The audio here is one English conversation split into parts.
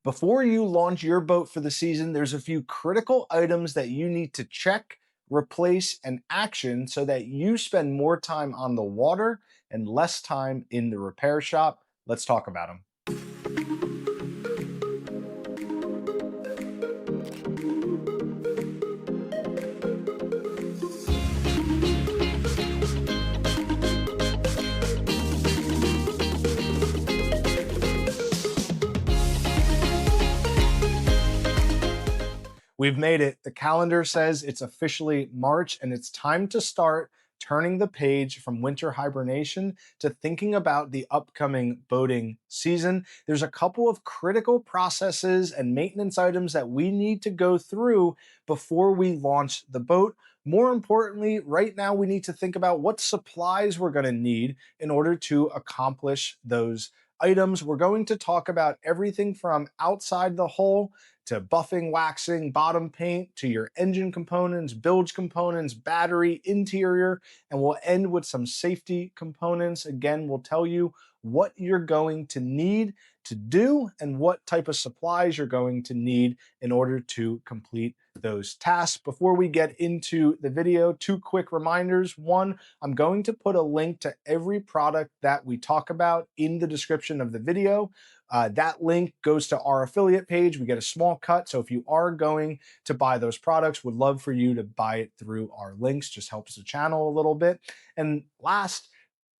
Before you launch your boat for the season, there's a few critical items that you need to check, replace, and action so that you spend more time on the water and less time in the repair shop. Let's talk about them. We've made it. The calendar says it's officially March and it's time to start turning the page from winter hibernation to thinking about the upcoming boating season. There's a couple of critical processes and maintenance items that we need to go through before we launch the boat. More importantly, right now we need to think about what supplies we're going to need in order to accomplish those items. We're going to talk about everything from outside the hull to buffing, waxing, bottom paint, to your engine components, bilge components, battery, interior, and we'll end with some safety components. Again, we'll tell you what you're going to need to do and what type of supplies you're going to need in order to complete those tasks. Before we get into the video, two quick reminders. One, I'm going to put a link to every product that we talk about in the description of the video. That link goes to our affiliate page. We get a small cut. So if you are going to buy those products, would love for you to buy it through our links. Just helps the channel a little bit. And last,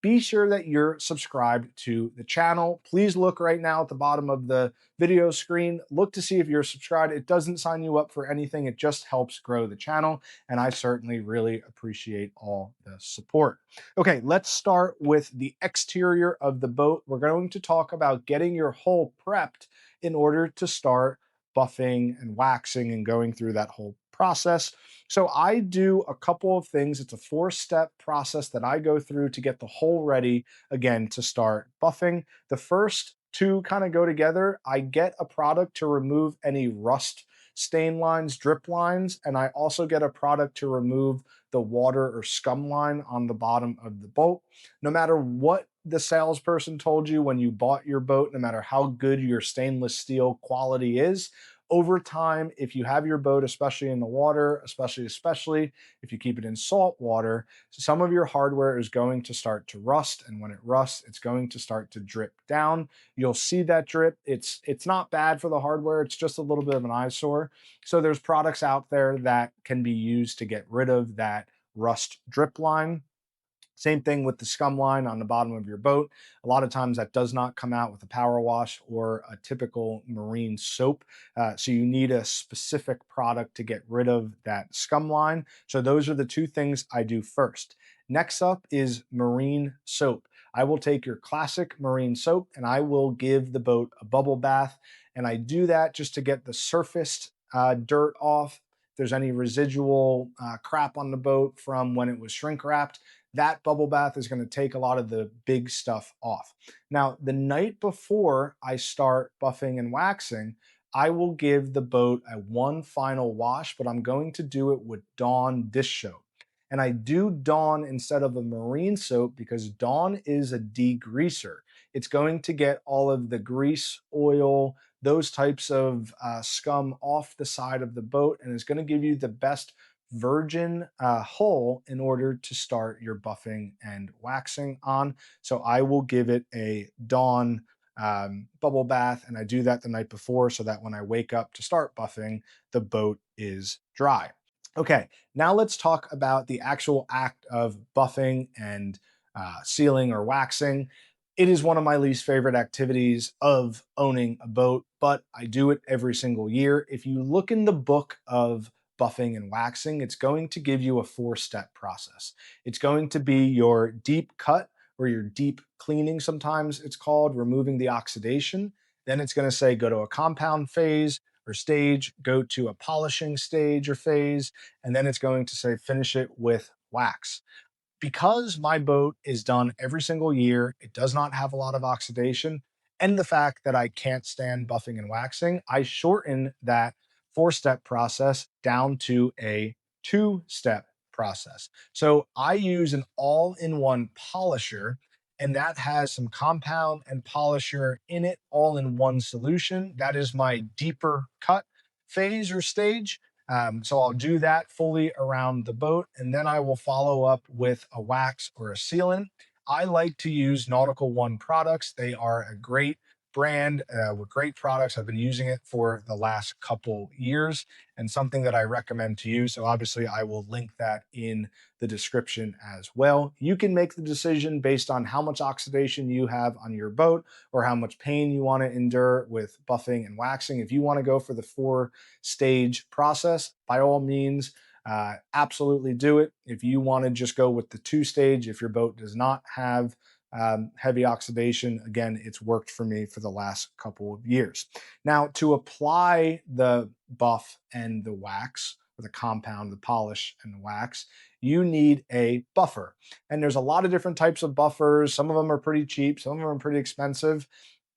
be sure that you're subscribed to the channel. Please look right now at the bottom of the video screen. Look to see if you're subscribed. It doesn't sign you up for anything. It just helps grow the channel. And I certainly really appreciate all the support. Okay, let's start with the exterior of the boat. We're going to talk about getting your hull prepped in order to start buffing and waxing and going through that whole process. So I do a couple of things. It's a 4-step process that I go through to get the hull ready, again, to start buffing. The first two kind of go together. I get a product to remove any rust stain lines, drip lines, and I also get a product to remove the water or scum line on the bottom of the boat. No matter what the salesperson told you when you bought your boat, no matter how good your stainless steel quality is, over time, if you have your boat, especially in the water, especially if you keep it in salt water, some of your hardware is going to start to rust. And when it rusts, it's going to start to drip down. You'll see that drip. It's not bad for the hardware. It's just a little bit of an eyesore. So there's products out there that can be used to get rid of that rust drip line. Same thing with the scum line on the bottom of your boat. A lot of times that does not come out with a power wash or a typical marine soap. So you need a specific product to get rid of that scum line. So those are the two things I do first. Next up is marine soap. I will take your classic marine soap and I will give the boat a bubble bath. And I do that just to get the surfaced dirt off. If there's any residual crap on the boat from when it was shrink wrapped, that bubble bath is going to take a lot of the big stuff off. Now, the night before I start buffing and waxing, I will give the boat a one final wash, but I'm going to do it with Dawn dish soap. And I do Dawn instead of a marine soap because Dawn is a degreaser. It's going to get all of the grease, oil, those types of scum off the side of the boat, and it's going to give you the best virgin hull in order to start your buffing and waxing on. So I will give it a Dawn bubble bath, and I do that the night before so that when I wake up to start buffing, the boat is dry. Okay, now let's talk about the actual act of buffing and sealing or waxing. It is one of my least favorite activities of owning a boat, but I do it every single year. If you look in the book of buffing and waxing, it's going to give you a 4-step process. It's going to be your deep cut or your deep cleaning, sometimes it's called, removing the oxidation. Then it's going to say go to a compound phase or stage, go to a polishing stage or phase, and then it's going to say finish it with wax. Because my boat is done every single year, it does not have a lot of oxidation, and the fact that I can't stand buffing and waxing, I shorten that 4-step process down to a 2-step process. So I use an all-in-one polisher, and that has some compound and polisher in it all in one solution. That is my deeper cut phase or stage. So I'll do that fully around the boat, and then I will follow up with a wax or a sealant. I like to use Nautical One products. They are a great brand with great products. I've been using it for the last couple years and something that I recommend to you. So obviously I will link that in the description as well. You can make the decision based on how much oxidation you have on your boat or how much pain you want to endure with buffing and waxing. If you want to go for the 4-stage process, by all means, absolutely do it. If you want to just go with the 2-stage, if your boat does not have heavy oxidation, again, it's worked for me for the last couple of years. Now, to apply the buff and the wax, or the compound, the polish and the wax, you need a buffer. And there's a lot of different types of buffers. Some of them are pretty cheap, some of them are pretty expensive.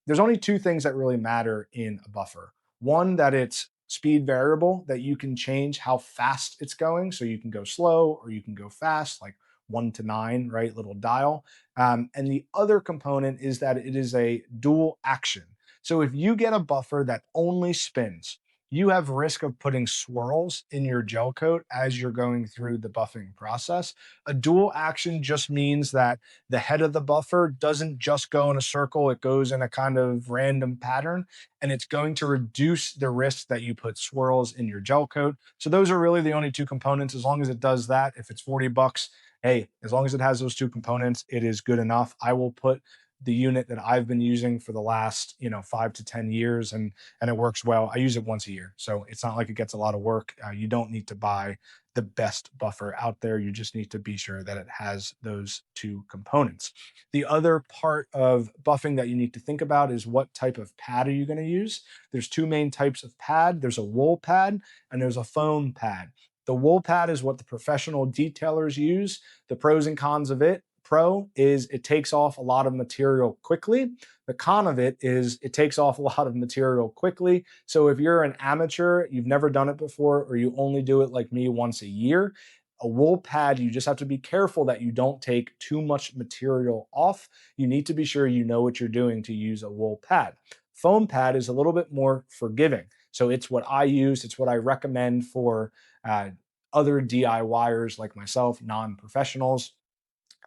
There's only two things that really matter in a buffer. One, that it's speed variable, that you can change how fast it's going. So you can go slow or you can go fast, like 1 to 9, right? Little dial. And the other component is that it is a dual action. So if you get a buffer that only spins, you have risk of putting swirls in your gel coat as you're going through the buffing process. A dual action just means that the head of the buffer doesn't just go in a circle, it goes in a kind of random pattern, and it's going to reduce the risk that you put swirls in your gel coat. So those are really the only two components. As long as it does that, if it's 40 bucks, hey, as long as it has those two components, it is good enough. I will put the unit that I've been using for the last, 5 to 10 years, and it works well. I use it once a year, so it's not like it gets a lot of work. You don't need to buy the best buffer out there. You just need to be sure that it has those two components. The other part of buffing that you need to think about is what type of pad are you going to use? There's two main types of pad. There's a wool pad and there's a foam pad. The wool pad is what the professional detailers use. The pros and cons of it: pro is it takes off a lot of material quickly. The con of it is it takes off a lot of material quickly. So if you're an amateur, you've never done it before, or you only do it like me once a year, a wool pad, you just have to be careful that you don't take too much material off. You need to be sure you know what you're doing to use a wool pad. Foam pad is a little bit more forgiving. So it's what I use, it's what I recommend for uh, other DIYers like myself, non-professionals.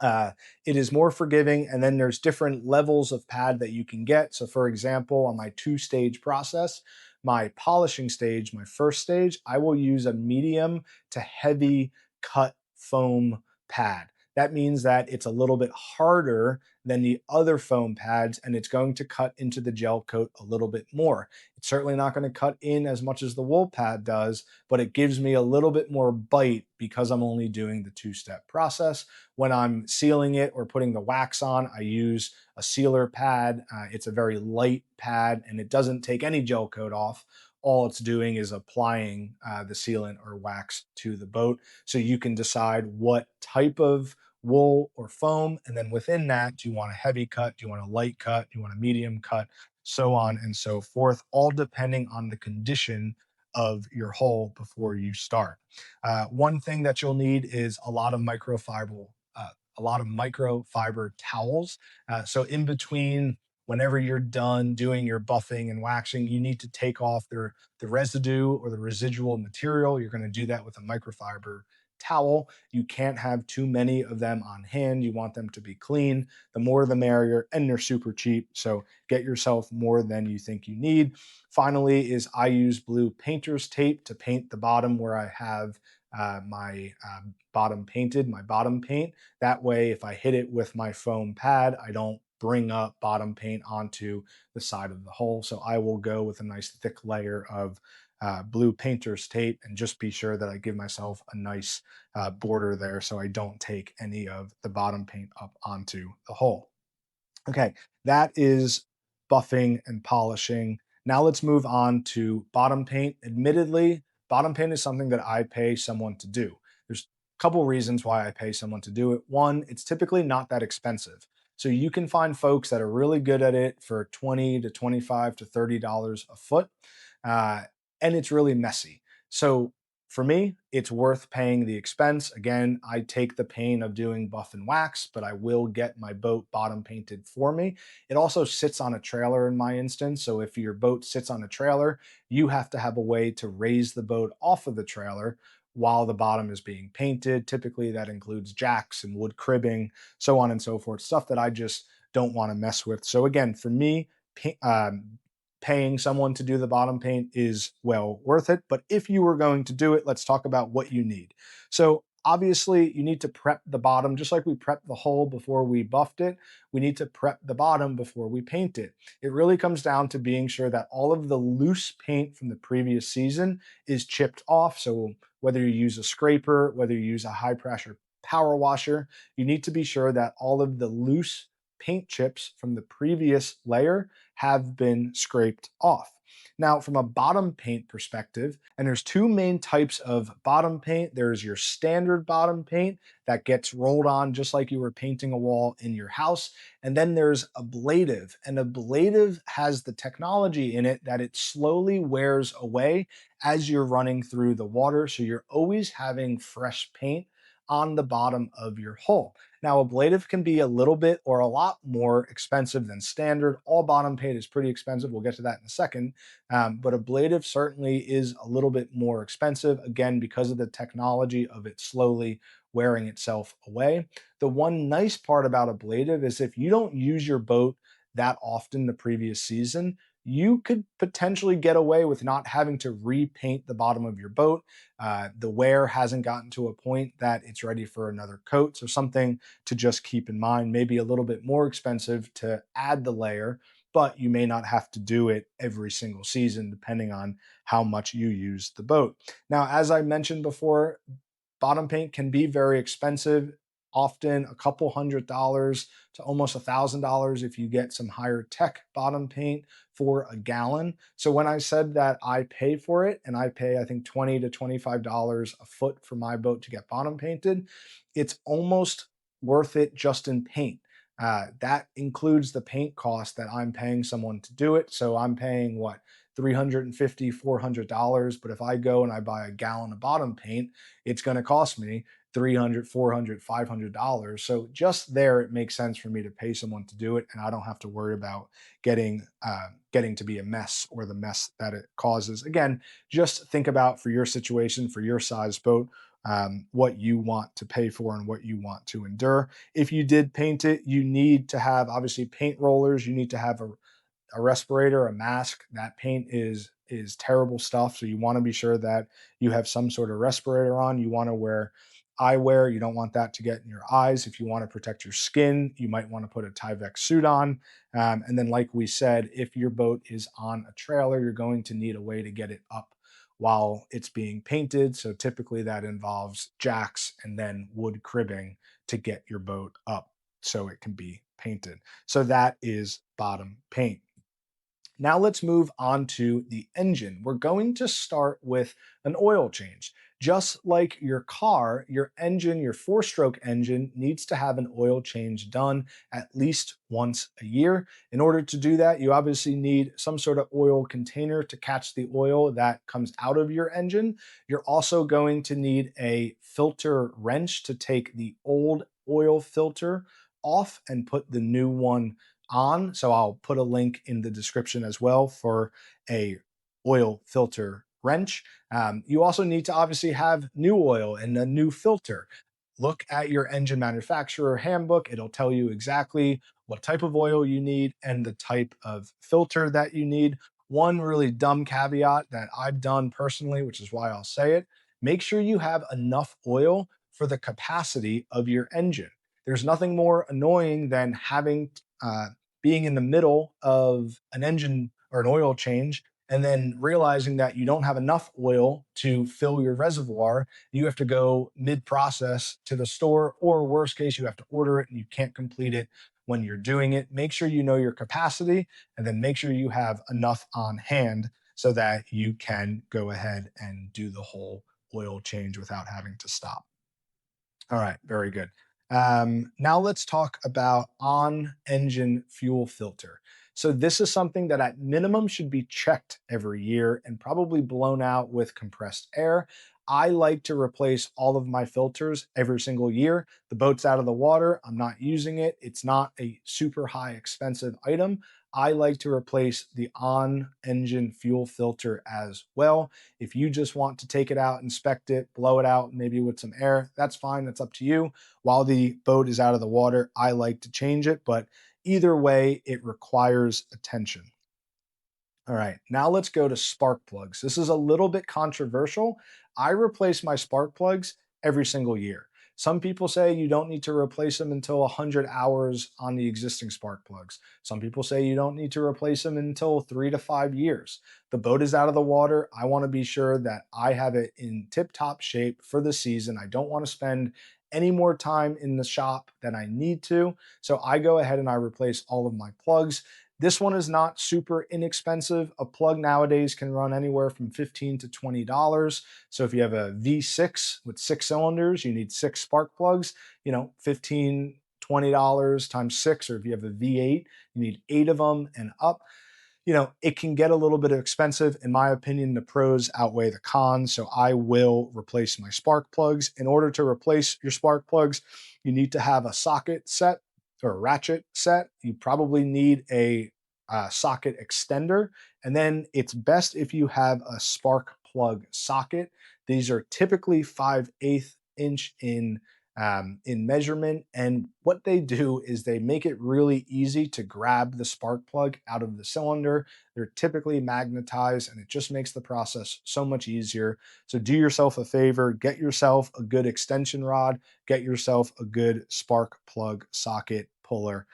uh, it is more forgiving, and then there's different levels of pad that you can get. So for example, on my 2-stage process, my polishing stage, my first stage, I will use a medium to heavy cut foam pad. That means that it's a little bit harder than the other foam pads, and it's going to cut into the gel coat a little bit more. It's certainly not going to cut in as much as the wool pad does, but it gives me a little bit more bite because I'm only doing the 2-step process. When I'm sealing it or putting the wax on, I use a sealer pad. It's a very light pad and it doesn't take any gel coat off. All it's doing is applying the sealant or wax to the boat. So you can decide what type of wool or foam. And then within that, do you want a heavy cut? Do you want a light cut? Do you want a medium cut? So on and so forth, all depending on the condition of your hull before you start. One thing that you'll need is a lot of microfiber towels. So in between, whenever you're done doing your buffing and waxing, you need to take off the residue or the residual material. You're going to do that with a microfiber towel. You can't have too many of them on hand. You want them to be clean. The more the merrier, and they're super cheap. So get yourself more than you think you need. Finally, is I use blue painter's tape to paint the bottom where I have my bottom painted, my bottom paint. That way, if I hit it with my foam pad, I don't bring up bottom paint onto the side of the hull. So I will go with a nice thick layer of blue painter's tape and just be sure that I give myself a nice border there so I don't take any of the bottom paint up onto the hull. Okay, that is buffing and polishing. Now let's move on to bottom paint. Admittedly, bottom paint is something that I pay someone to do. There's a couple reasons why I pay someone to do it. One, it's typically not that expensive. So you can find folks that are really good at it for 20 to 25 to $30 a foot. Uh, and it's really messy. So For me, it's worth paying the expense. Again, I take the pain of doing buff and wax, but I will get my boat bottom painted for me. It also sits on a trailer in my instance. So if your boat sits on a trailer, you have to have a way to raise the boat off of the trailer while the bottom is being painted. Typically, that includes jacks and wood cribbing, so on and so forth, stuff that I just don't want to mess with. So, again, for me, paying someone to do the bottom paint is well worth it. But if you were going to do it, let's talk about what you need. So, obviously, you need to prep the bottom just like we prepped the hull before we buffed it. We need to prep the bottom before we paint it. It really comes down to being sure that all of the loose paint from the previous season is chipped off. So, whether you use a scraper, whether you use a high pressure power washer, you need to be sure that all of the loose paint chips from the previous layer have been scraped off. Now, from a bottom paint perspective, and there's two main types of bottom paint. There's your standard bottom paint that gets rolled on just like you were painting a wall in your house. And then there's ablative, and ablative has the technology in it that it slowly wears away as you're running through the water. So you're always having fresh paint on the bottom of your hull. Now, ablative can be a little bit or a lot more expensive than standard. All bottom paint is pretty expensive. We'll get to that in a second. But ablative certainly is a little bit more expensive, again, because of the technology of it slowly wearing itself away. The one nice part about ablative is if you don't use your boat that often the previous season, you could potentially get away with not having to repaint the bottom of your boat. The wear hasn't gotten to a point that it's ready for another coat. So, something to just keep in mind, maybe a little bit more expensive to add the layer, but you may not have to do it every single season, depending on how much you use the boat. Now, as I mentioned before, bottom paint can be very expensive, often a couple $100 to almost $1,000 if you get some higher tech bottom paint for a gallon. So when I said that I pay for it, and I pay, I think, $20 to $25 a foot for my boat to get bottom painted, it's almost worth it just in paint. That includes the paint cost that I'm paying someone to do it. So I'm paying what, $350, $400. But if I go and I buy a gallon of bottom paint, it's going to cost me $300, $400, $500. So just there, it makes sense for me to pay someone to do it, and I don't have to worry about getting to be a mess or the mess that it causes. Again, just think about for your situation, for your size boat, what you want to pay for and what you want to endure. If you did paint it, you need to have obviously paint rollers. You need to have a respirator, a mask. That paint is terrible stuff. So you want to be sure that you have some sort of respirator on. You want to wear eyewear. You don't want that to get in your eyes. If you want to protect your skin, you might want to put a Tyvek suit on. And then, like we said, if your boat is on a trailer, you're going to need a way to get it up while it's being painted. So typically that involves jacks and then wood cribbing to get your boat up so it can be painted. So that is bottom paint. Now let's move on to the engine. We're going to start with an oil change. Just like your car, your engine, your four-stroke engine needs to have an oil change done at least once a year. In order to do that, you obviously need some sort of oil container to catch the oil that comes out of your engine. You're also going to need a filter wrench to take the old oil filter off and put the new one on. So I'll put a link in the description as well for a oil filter wrench. You also need to obviously have new oil and a new filter. Look at your engine manufacturer handbook. It'll tell you exactly what type of oil you need and the type of filter that you need. One really dumb caveat that I've done personally, which is why I'll say it, make sure you have enough oil for the capacity of your engine. There's nothing more annoying than being in the middle of an engine or an oil change and then realizing that you don't have enough oil to fill your reservoir. You have to go mid-process to the store, or worst case, you have to order it and you can't complete it when you're doing it. Make sure you know your capacity, and then make sure you have enough on hand so that you can go ahead and do the whole oil change without having to stop. All right, very good. Now let's talk about on-engine fuel filter. So this is something that at minimum should be checked every year and probably blown out with compressed air. I like to replace all of my filters every single year. The boat's out of the water. I'm not using it. It's not a super high expensive item. I like to replace the on engine fuel filter as well. If you just want to take it out, inspect it, blow it out, maybe with some air, that's fine. That's up to you. While the boat is out of the water, I like to change it, but either way, it requires attention. All right, now let's go to spark plugs. This is a little bit controversial. I replace my spark plugs every single year. Some people say you don't need to replace them until 100 hours on the existing spark plugs. Some people say you don't need to replace them until 3 to 5 years. The boat is out of the water. I want to be sure that I have it in tip top shape for the season. I don't want to spend any more time in the shop than I need to. So I go ahead and I replace all of my plugs. This one is not super inexpensive. A plug nowadays can run anywhere from $15 to $20. So if you have a V6 with 6 cylinders, you need 6 spark plugs, 15, $20 times 6. Or if you have a V8, you need 8 of them and up. It can get a little bit expensive. In my opinion, the pros outweigh the cons. So I will replace my spark plugs. In order to replace your spark plugs, you need to have a socket set or a ratchet set. You probably need a socket extender. And then it's best if you have a spark plug socket. These are typically 5/8 inch in measurement. And what they do is they make it really easy to grab the spark plug out of the cylinder. They're typically magnetized and it just makes the process so much easier. So do yourself a favor, get yourself a good extension rod, get yourself a good spark plug socket puller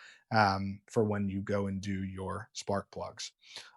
for when you go and do your spark plugs.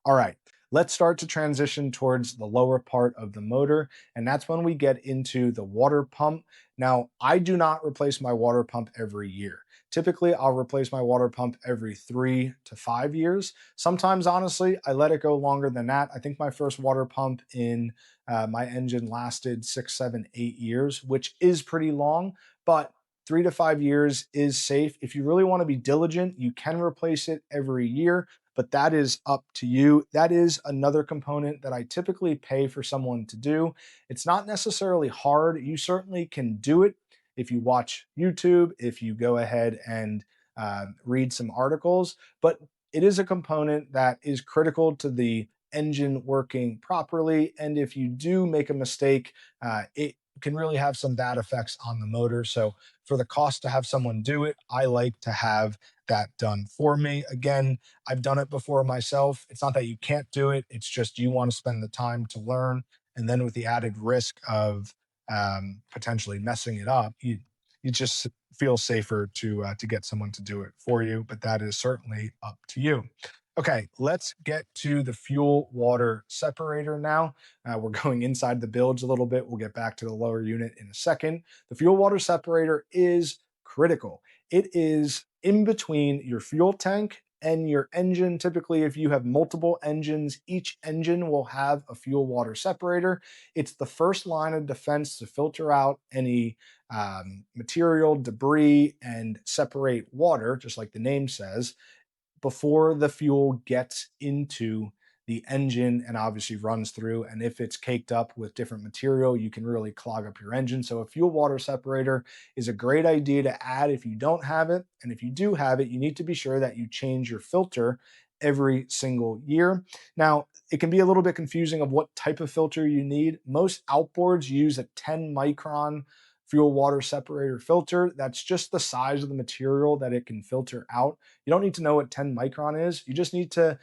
All right. Let's start to transition towards the lower part of the motor, and that's when we get into the water pump. Now, I do not replace my water pump every year. Typically, I'll replace my water pump every 3 to 5 years. Sometimes, honestly, I let it go longer than that. I think my first water pump in my engine lasted 6, 7, 8 years, which is pretty long, but 3 to 5 years is safe. If you really want to be diligent, you can replace it every year, but that is up to you. That is another component that I typically pay for someone to do. It's not necessarily hard. You certainly can do it if you watch YouTube, if you go ahead and read some articles, but it is a component that is critical to the engine working properly. And if you do make a mistake, it can really have some bad effects on the motor. So, for the cost to have someone do it, I like to have that done for me. Again, I've done it before myself. It's not that you can't do it, it's just you want to spend the time to learn. And then with the added risk of potentially messing it up, you just feel safer to get someone to do it for you. But that is certainly up to you. Okay, let's get to the fuel water separator now. We're going inside the bilge a little bit. We'll get back to the lower unit in a second. The fuel water separator is critical. It is in between your fuel tank and your engine. Typically, if you have multiple engines, each engine will have a fuel water separator. It's the first line of defense to filter out any material, debris, and separate water, just like the name says, before the fuel gets into the engine and obviously runs through. And if it's caked up with different material, you can really clog up your engine. So a fuel water separator is a great idea to add if you don't have it. And if you do have it, you need to be sure that you change your filter every single year. Now, it can be a little bit confusing of what type of filter you need. Most outboards use a 10 micron fuel water separator filter. That's just the size of the material that it can filter out. You don't need to know what 10 micron is. You just need to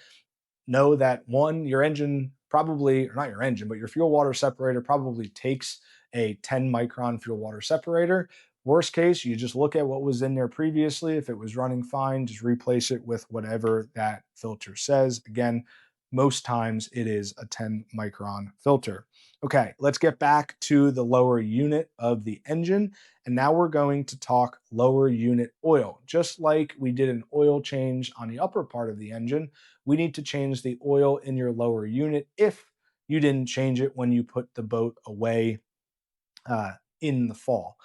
know that one, your engine probably, or not your engine, but your fuel water separator probably takes a 10 micron fuel water separator. Worst case, you just look at what was in there previously. If it was running fine, just replace it with whatever that filter says. Again, most times it is a 10 micron filter. Okay, let's get back to the lower unit of the engine. And now we're going to talk lower unit oil. Just like we did an oil change on the upper part of the engine, we need to change the oil in your lower unit if you didn't change it when you put the boat away in the fall.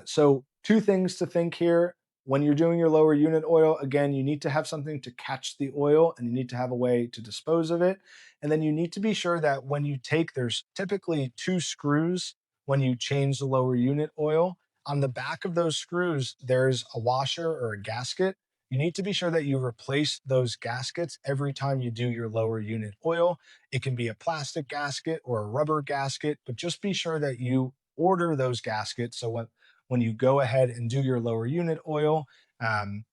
So, two things to think here. When you're doing your lower unit oil, again, you need to have something to catch the oil and you need to have a way to dispose of it. And then you need to be sure that when you take, there's typically 2 screws when you change the lower unit oil. On the back of those screws, there's a washer or a gasket. You need to be sure that you replace those gaskets every time you do your lower unit oil. It can be a plastic gasket or a rubber gasket, but just be sure that you order those gaskets. So when you go ahead and do your lower unit oil,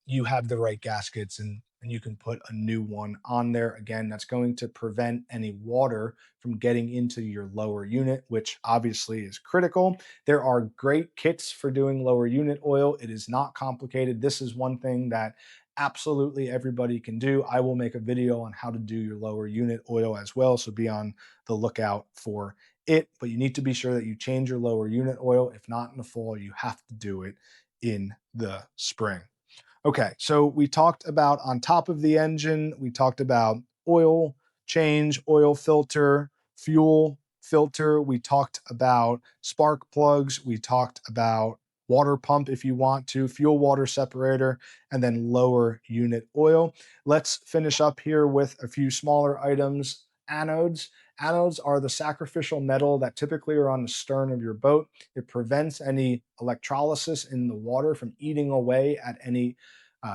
you have the right gaskets, and you can put a new one on there. Again, that's going to prevent any water from getting into your lower unit, which obviously is critical. There are great kits for doing lower unit oil. It is not complicated. This is one thing that absolutely everybody can do. I will make a video on how to do your lower unit oil as well, so be on the lookout for it. But you need to be sure that you change your lower unit oil. If not in the fall, you have to do it in the spring. Okay, so we talked about on top of the engine, we talked about oil change, oil filter, fuel filter. We talked about spark plugs. We talked about water pump if you want to, fuel water separator, and then lower unit oil. Let's finish up here with a few smaller items. Anodes. Anodes are the sacrificial metal that typically are on the stern of your boat. It prevents any electrolysis in the water from eating away at any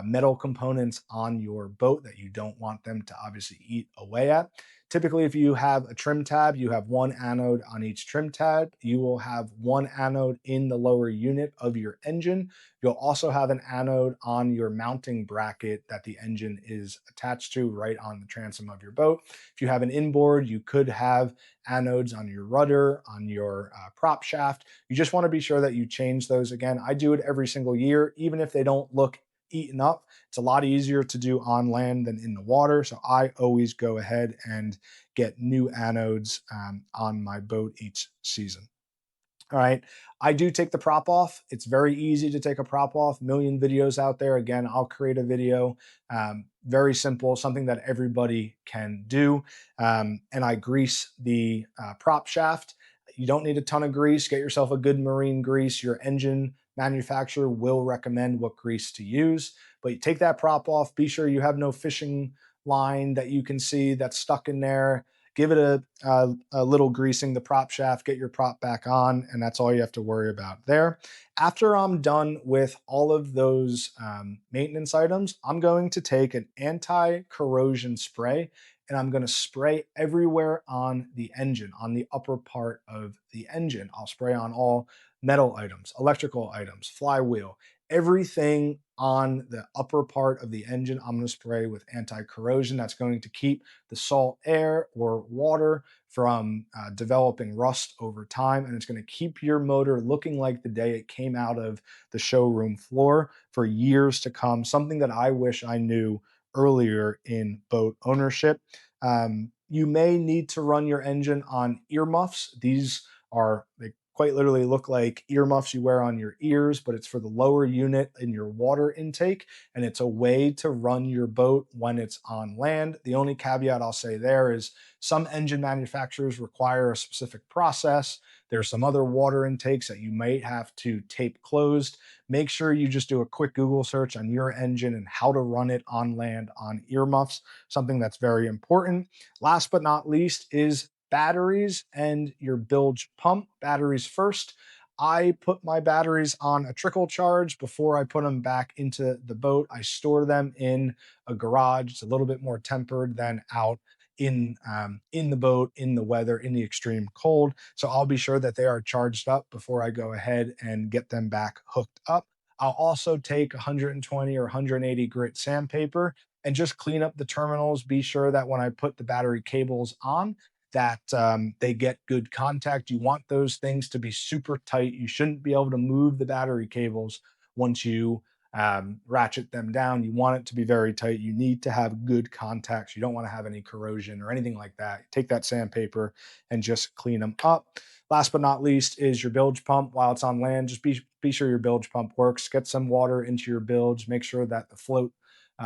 metal components on your boat that you don't want them to obviously eat away at. Typically, if you have a trim tab, you have one anode on each trim tab. You will have one anode in the lower unit of your engine. You'll also have an anode on your mounting bracket that the engine is attached to right on the transom of your boat. If you have an inboard, you could have anodes on your rudder, on your prop shaft. You just want to be sure that you change those. Again, I do it every single year, even if they don't look eaten up. It's a lot easier to do on land than in the water. So I always go ahead and get new anodes on my boat each season. All right. I do take the prop off. It's very easy to take a prop off. Million videos out there. Again, I'll create a video. Very simple, something that everybody can do. And I grease the prop shaft. You don't need a ton of grease. Get yourself a good marine grease. Your engine manufacturer will recommend what grease to use. But you take that prop off. Be sure you have no fishing line that you can see that's stuck in there. Give it a little greasing the prop shaft, get your prop back on, and that's all you have to worry about there. After I'm done with all of those maintenance items, I'm going to take an anti-corrosion spray and I'm going to spray everywhere on the engine, on the upper part of the engine. I'll spray on all metal items, electrical items, flywheel, everything on the upper part of the engine. I'm going to spray with anti-corrosion. That's going to keep the salt air or water from developing rust over time, and it's going to keep your motor looking like the day it came out of the showroom floor for years to come. Something that I wish I knew earlier in boat ownership. You may need to run your engine on earmuffs. They quite literally look like earmuffs you wear on your ears, but it's for the lower unit in your water intake, and it's a way to run your boat when it's on land. The only caveat I'll say there is some engine manufacturers require a specific process. There's some other water intakes that you might have to tape closed. Make sure you just do a quick Google search on your engine and how to run it on land on earmuffs, something that's very important. Last but not least is batteries and your bilge pump. Batteries first. I put my batteries on a trickle charge before I put them back into the boat. I store them in a garage. It's a little bit more tempered than out in the boat, in the weather, in the extreme cold. So I'll be sure that they are charged up before I go ahead and get them back hooked up. I'll also take 120 or 180 grit sandpaper and just clean up the terminals. Be sure that when I put the battery cables on, that they get good contact. You want those things to be super tight. You shouldn't be able to move the battery cables once you ratchet them down. You want it to be very tight. You need to have good contacts. You don't want to have any corrosion or anything like that. Take that sandpaper and just clean them up. Last but not least is your bilge pump. While it's on land, just be sure your bilge pump works. Get some water into your bilge. Make sure that the float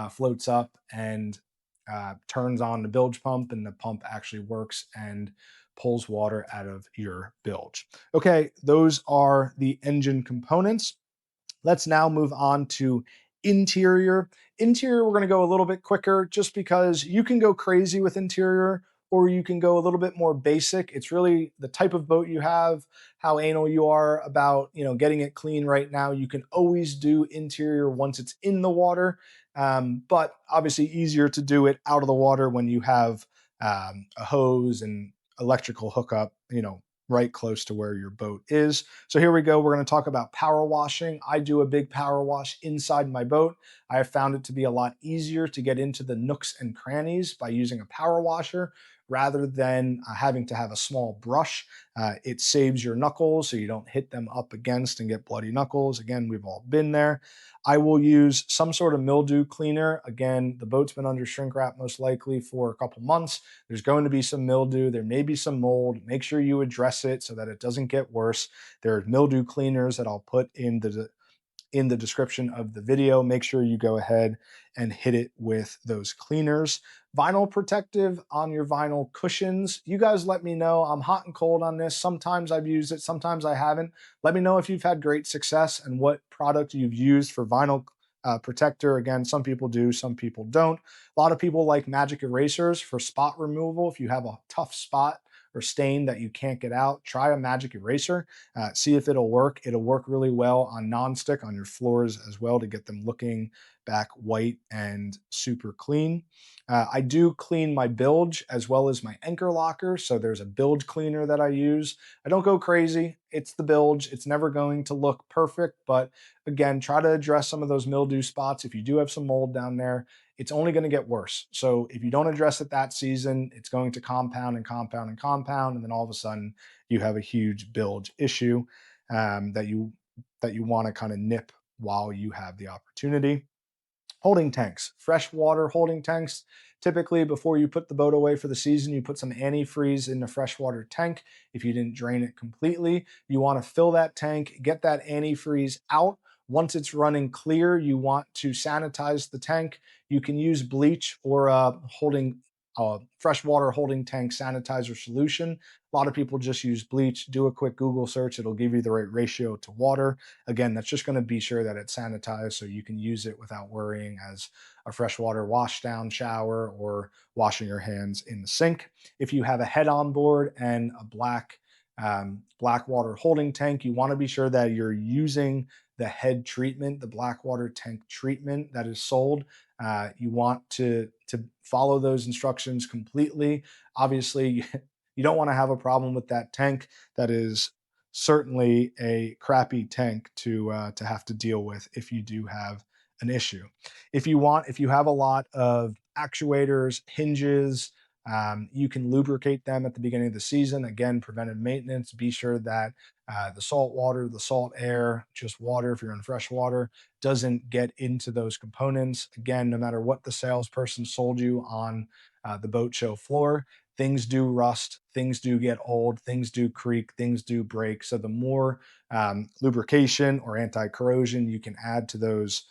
floats up and turns on the bilge pump, and the pump actually works and pulls water out of your bilge. Okay, those are the engine components. Let's now move on to interior. Interior, we're going to go a little bit quicker just because you can go crazy with interior or you can go a little bit more basic. It's really the type of boat you have, how anal you are about, getting it clean right now. You can always do interior once it's in the water, but obviously easier to do it out of the water when you have a hose and electrical hookup, right close to where your boat is. So here we go. We're going to talk about power washing. I do a big power wash inside my boat. I have found it to be a lot easier to get into the nooks and crannies by using a power washer rather than having to have a small brush. It saves your knuckles so you don't hit them up against and get bloody knuckles. Again, we've all been there. I will use some sort of mildew cleaner. Again, the boat's been under shrink wrap most likely for a couple months. There's going to be some mildew. There may be some mold. Make sure you address it so that it doesn't get worse. There are mildew cleaners that I'll put in the description of the video. Make sure you go ahead and hit it with those cleaners. Vinyl protective on your vinyl cushions. You guys let me know. I'm hot and cold on this. Sometimes I've used it, sometimes I haven't. Let me know if you've had great success and what product you've used for vinyl protector. Again, some people do, some people don't. A lot of people like magic erasers for spot removal. If you have a tough spot or stain that you can't get out, try a magic eraser. See if it'll work. It'll work really well on nonstick on your floors as well to get them looking back white and super clean. I do clean my bilge as well as my anchor locker. So there's a bilge cleaner that I use. I don't go crazy. It's the bilge. It's never going to look perfect, but again, try to address some of those mildew spots. If you do have some mold down there, it's only going to get worse. So if you don't address it that season, it's going to compound and compound and compound, and then all of a sudden you have a huge bilge issue that you want to kind of nip while you have the opportunity. Holding tanks, freshwater holding tanks. Typically, before you put the boat away for the season, you put some antifreeze in the freshwater tank. If you didn't drain it completely, you want to fill that tank, get that antifreeze out. Once it's running clear, you want to sanitize the tank. You can use bleach or freshwater holding tank sanitizer solution. A lot of people just use bleach. Do a quick Google search. It'll give you the right ratio to water. Again, that's just going to be sure that it's sanitized so you can use it without worrying as a freshwater wash down shower or washing your hands in the sink. If you have a head on board and a black water holding tank, you want to be sure that you're using the head treatment, the black water tank treatment that is sold. You want to follow those instructions completely. Obviously, you don't want to have a problem with that tank. That is certainly a crappy tank to have to deal with if you do have an issue. If you have a lot of actuators, hinges, you can lubricate them at the beginning of the season. Again, preventive maintenance. Be sure that the salt water, the salt air, just water if you're in fresh water, doesn't get into those components. Again, no matter what the salesperson sold you on the boat show floor, things do rust, things do get old, things do creak, things do break. So the more lubrication or anti-corrosion you can add to those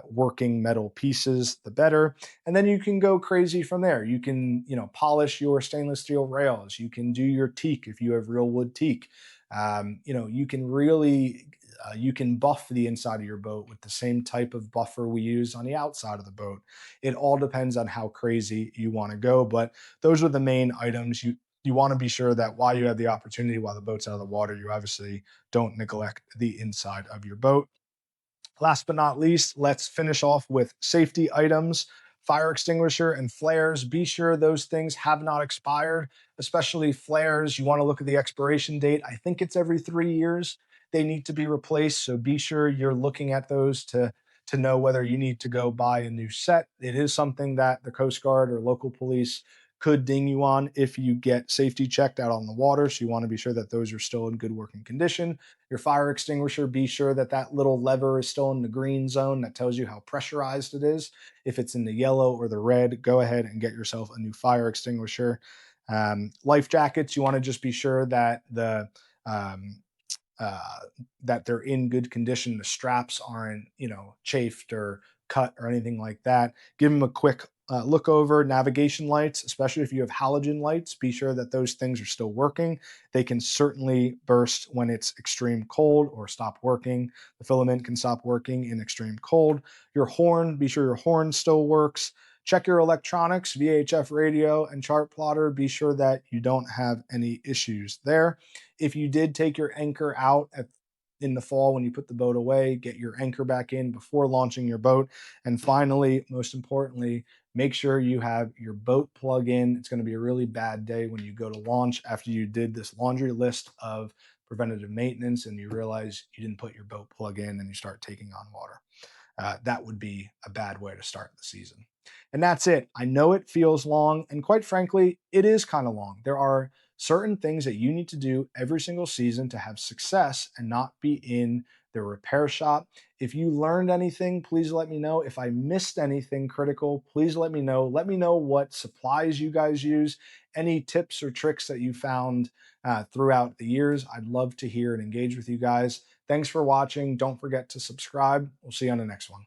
working metal pieces, the better. And then you can go crazy from there. You can, polish your stainless steel rails. You can do your teak if you have real wood teak. You can really you can buff the inside of your boat with the same type of buffer we use on the outside of the boat. It all depends on how crazy you want to go, but those are the main items. You want to be sure that while you have the opportunity, while the boat's out of the water, you obviously don't neglect the inside of your boat. Last but not least, let's finish off with safety items. Fire extinguisher and flares. Be sure those things have not expired, especially flares. You want to look at the expiration date. I think it's every 3 years they need to be replaced. So be sure you're looking at those to know whether you need to go buy a new set. It is something that the Coast Guard or local police could ding you on if you get safety checked out on the water. So you want to be sure that those are still in good working condition. Your fire extinguisher, be sure that that little lever is still in the green zone. That tells you how pressurized it is. If it's in the yellow or the red, go ahead and get yourself a new fire extinguisher. Life jackets, you want to just be sure that um, uh, that they're in good condition. The straps aren't, chafed or cut or anything like that. Give them a quick look over. Navigation lights, especially if you have halogen lights, be sure that those things are still working. They can certainly burst when it's extreme cold or stop working. The filament can stop working in extreme cold. Your horn, be sure your horn still works. Check your electronics, VHF radio and chart plotter. Be sure that you don't have any issues there. If you did take your anchor out in the fall when you put the boat away, get your anchor back in before launching your boat. And finally, most importantly, make sure you have your boat plug in. It's going to be a really bad day when you go to launch after you did this laundry list of preventative maintenance and you realize you didn't put your boat plug in and you start taking on water. That would be a bad way to start the season. And that's it. I know it feels long, and quite frankly, it is kind of long. There are certain things that you need to do every single season to have success and not be in the repair shop. If you learned anything, please let me know. If I missed anything critical, please let me know. Let me know what supplies you guys use, any tips or tricks that you found throughout the years. I'd love to hear and engage with you guys. Thanks for watching. Don't forget to subscribe. We'll see you on the next one.